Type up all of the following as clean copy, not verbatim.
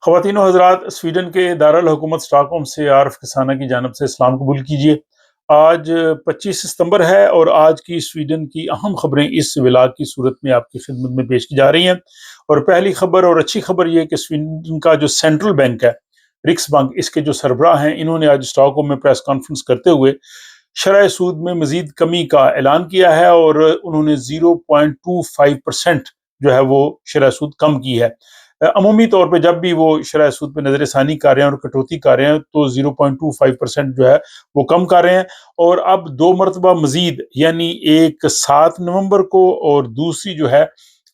خواتین و حضرات، سویڈن کے دارالحکومت اسٹاک ہوم سے عارف کسانہ کی جانب سے اسلام قبول کیجیے۔ آج 25 ستمبر ہے اور آج کی سویڈن کی اہم خبریں اس ولاگ کی صورت میں آپ کی خدمت میں پیش کی جا رہی ہیں۔ اور پہلی خبر اور اچھی خبر یہ کہ سویڈن کا جو سینٹرل بینک ہے، رکس بینک، اس کے جو سربراہ ہیں، انہوں نے آج اسٹاک ہوم میں پریس کانفرنس کرتے ہوئے شرح سود میں مزید کمی کا اعلان کیا ہے اور انہوں نے 0.25% جو ہے وہ شرح سود کم کی ہے۔ عمومی طور پہ جب بھی وہ شرح سود پہ نظر ثانی کر رہے ہیں اور کٹوتی کر رہے ہیں تو 0.25% جو ہے وہ کم کر رہے ہیں، اور اب 2 مرتبہ مزید، یعنی ایک 7 نومبر کو اور دوسری جو ہے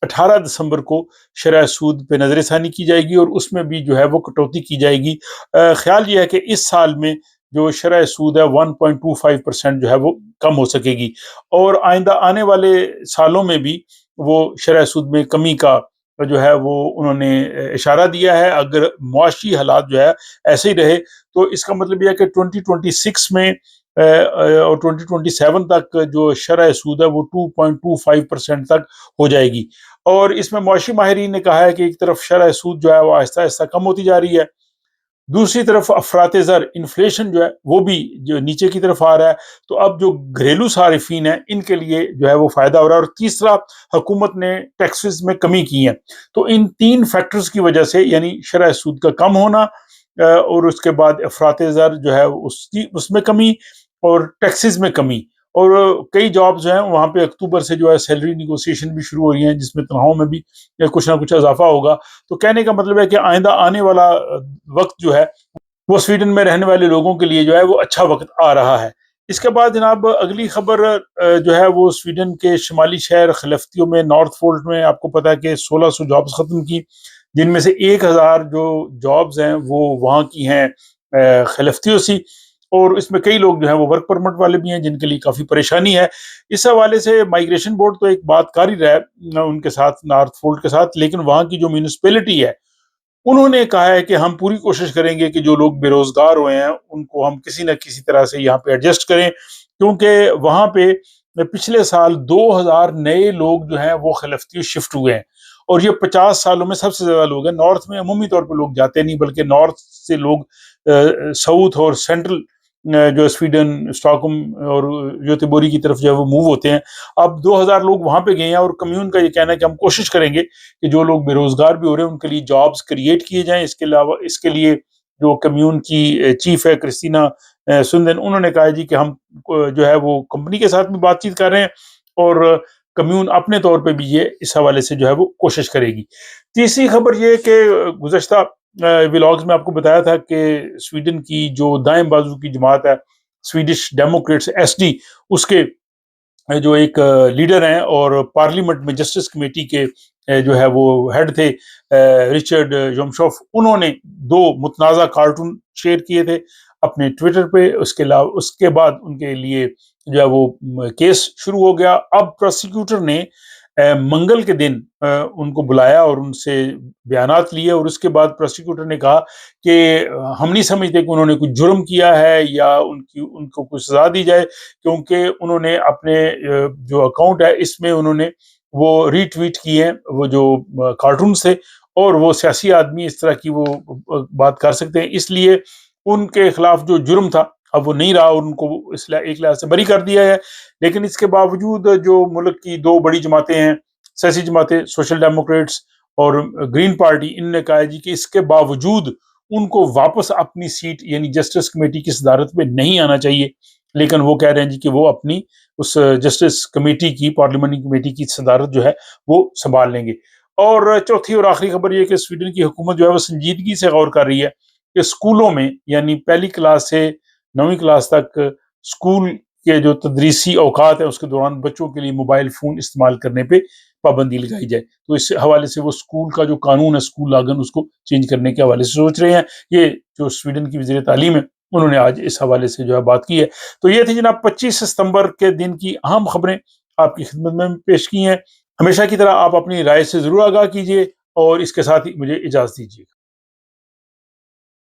18 دسمبر کو شرح سود پہ نظر ثانی کی جائے گی اور اس میں بھی جو ہے وہ کٹوتی کی جائے گی۔ خیال یہ ہے کہ اس سال میں جو شرح سود ہے 1.25% جو ہے وہ کم ہو سکے گی، اور آئندہ آنے والے سالوں میں بھی وہ شرح سود میں کمی کا جو ہے وہ انہوں نے اشارہ دیا ہے۔ اگر معاشی حالات جو ہے ایسے ہی رہے تو اس کا مطلب یہ ہے کہ 2026 میں اور 2027 تک جو شرح سود ہے وہ 2.25% تک ہو جائے گی۔ اور اس میں معاشی ماہرین نے کہا ہے کہ ایک طرف شرح سود جو ہے وہ آہستہ آہستہ کم ہوتی جا رہی ہے، دوسری طرف افراط زر انفلیشن جو ہے وہ بھی جو نیچے کی طرف آ رہا ہے، تو اب جو گھریلو صارفین ہیں ان کے لیے جو ہے وہ فائدہ ہو رہا ہے۔ اور تیسرا، حکومت نے ٹیکسز میں کمی کی ہے۔ تو ان 3 فیکٹرز کی وجہ سے، یعنی شرح سود کا کم ہونا، اور اس کے بعد افراط زر جو ہے اس میں کمی، اور ٹیکسز میں کمی، اور کئی جابز جو ہیں وہاں پہ اکتوبر سے جو ہے سیلری نیگوسیشن بھی شروع ہو رہی ہیں جس میں تنخواہوں میں بھی کچھ نہ کچھ اضافہ ہوگا۔ تو کہنے کا مطلب ہے کہ آئندہ آنے والا وقت جو ہے وہ سویڈن میں رہنے والے لوگوں کے لیے جو ہے وہ اچھا وقت آ رہا ہے۔ اس کے بعد جناب اگلی خبر جو ہے وہ سویڈن کے شمالی شہر خلفتیوں میں، نارتھ فولٹ میں، آپ کو پتا ہے کہ 1600 جابز ختم کی، جن میں سے 1000 جو جابز ہیں وہ وہاں کی ہیں خلفتیوں سی، اور اس میں کئی لوگ جو ہیں وہ ورک پرمٹ والے بھی ہیں جن کے لیے کافی پریشانی ہے۔ اس حوالے سے مائگریشن بورڈ تو ایک بات کر ہی رہا ہے ان کے ساتھ، نارتھ فولٹ کے ساتھ، لیکن وہاں کی جو میونسپلٹی ہے انہوں نے کہا ہے کہ ہم پوری کوشش کریں گے کہ جو لوگ بے روزگار ہوئے ہیں ان کو ہم کسی نہ کسی طرح سے یہاں پہ ایڈجسٹ کریں، کیونکہ وہاں پہ پچھلے سال 2000 نئے لوگ جو ہیں وہ خلفتی شفٹ ہوئے ہیں، اور یہ 50 سالوں میں سب سے زیادہ لوگ ہیں۔ نارتھ میں عمومی طور پہ لوگ جاتے نہیں، بلکہ نارتھ سے لوگ ساؤتھ اور سینٹرل جو سویڈن، اسٹاک ہوم اور یوتیبوری کی طرف جو ہے وہ موو ہوتے ہیں۔ اب 2000 لوگ وہاں پہ گئے ہیں، اور کمیون کا یہ کہنا ہے کہ ہم کوشش کریں گے کہ جو لوگ بے روزگار بھی ہو رہے ہیں ان کے لیے جابز کریٹ کیے جائیں۔ اس کے علاوہ اس کے لیے جو کمیون کی چیف ہے کرسٹینا سندن، انہوں نے کہا جی کہ ہم جو ہے وہ کمپنی کے ساتھ بھی بات چیت کر رہے ہیں، اور کمیون اپنے طور پہ بھی یہ اس حوالے سے جو ہے وہ کوشش کرے گی۔ تیسری خبر یہ کہ گزشتہ ولاگز میں آپ کو بتایا تھا کہ سویڈن کی جو دائیں بازو کی جماعت ہے، سویڈش ڈیموکریٹس، SD، اس کے جو ایک لیڈر ہیں اور پارلیمنٹ میں جسٹس کمیٹی کے جو ہے وہ ہیڈ تھے، رچرڈ جومشوف، انہوں نے 2 متنازع کارٹون شیئر کیے تھے اپنے ٹویٹر پہ۔ اس کے علاوہ اس کے بعد ان کے لیے جو ہے وہ کیس شروع ہو گیا۔ اب پروسیکیوٹر نے منگل کے دن ان کو بلایا اور ان سے بیانات لیے، اور اس کے بعد پروسیکیوٹر نے کہا کہ ہم نہیں سمجھتے کہ انہوں نے کوئی جرم کیا ہے یا ان کو کوئی سزا دی جائے، کیونکہ انہوں نے اپنے جو اکاؤنٹ ہے اس میں انہوں نے وہ ری ٹویٹ کیے ہیں وہ جو کارٹونز تھے، اور وہ سیاسی آدمی اس طرح کی وہ بات کر سکتے ہیں، اس لیے ان کے خلاف جو جرم تھا اب وہ نہیں رہا، اور ان کو اس لیے ایک لحاظ سے بری کر دیا ہے۔ لیکن اس کے باوجود جو ملک کی 2 بڑی جماعتیں ہیں، سیاسی جماعتیں، سوشل ڈیموکریٹس اور گرین پارٹی، ان نے کہا جی کہ اس کے باوجود ان کو واپس اپنی سیٹ یعنی جسٹس کمیٹی کی صدارت میں نہیں آنا چاہیے، لیکن وہ کہہ رہے ہیں جی کہ وہ اپنی اس جسٹس کمیٹی کی، پارلیمنٹری کمیٹی کی صدارت جو ہے وہ سنبھال لیں گے۔ اور چوتھی اور آخری خبر یہ کہ سویڈن کی حکومت جو ہے وہ سنجیدگی سے غور کر رہی ہے کہ اسکولوں میں، یعنی پہلی کلاس سے 9ویں کلاس تک، اسکول کے جو تدریسی اوقات ہیں اس کے دوران بچوں کے لیے موبائل فون استعمال کرنے پہ پابندی لگائی جائے۔ تو اس حوالے سے وہ اسکول کا جو قانون ہے، اسکول لاگن، اس کو چینج کرنے کے حوالے سے سوچ رہے ہیں۔ یہ جو سویڈن کی وزیر تعلیم ہے انہوں نے آج اس حوالے سے جو ہے بات کی ہے۔ تو یہ تھی جناب 25 ستمبر کے دن کی اہم خبریں آپ کی خدمت میں پیش کی ہیں۔ ہمیشہ کی طرح آپ اپنی رائے سے ضرور آگاہ کیجیے، اور اس کے ساتھ ہی مجھے اجازت دیجیے۔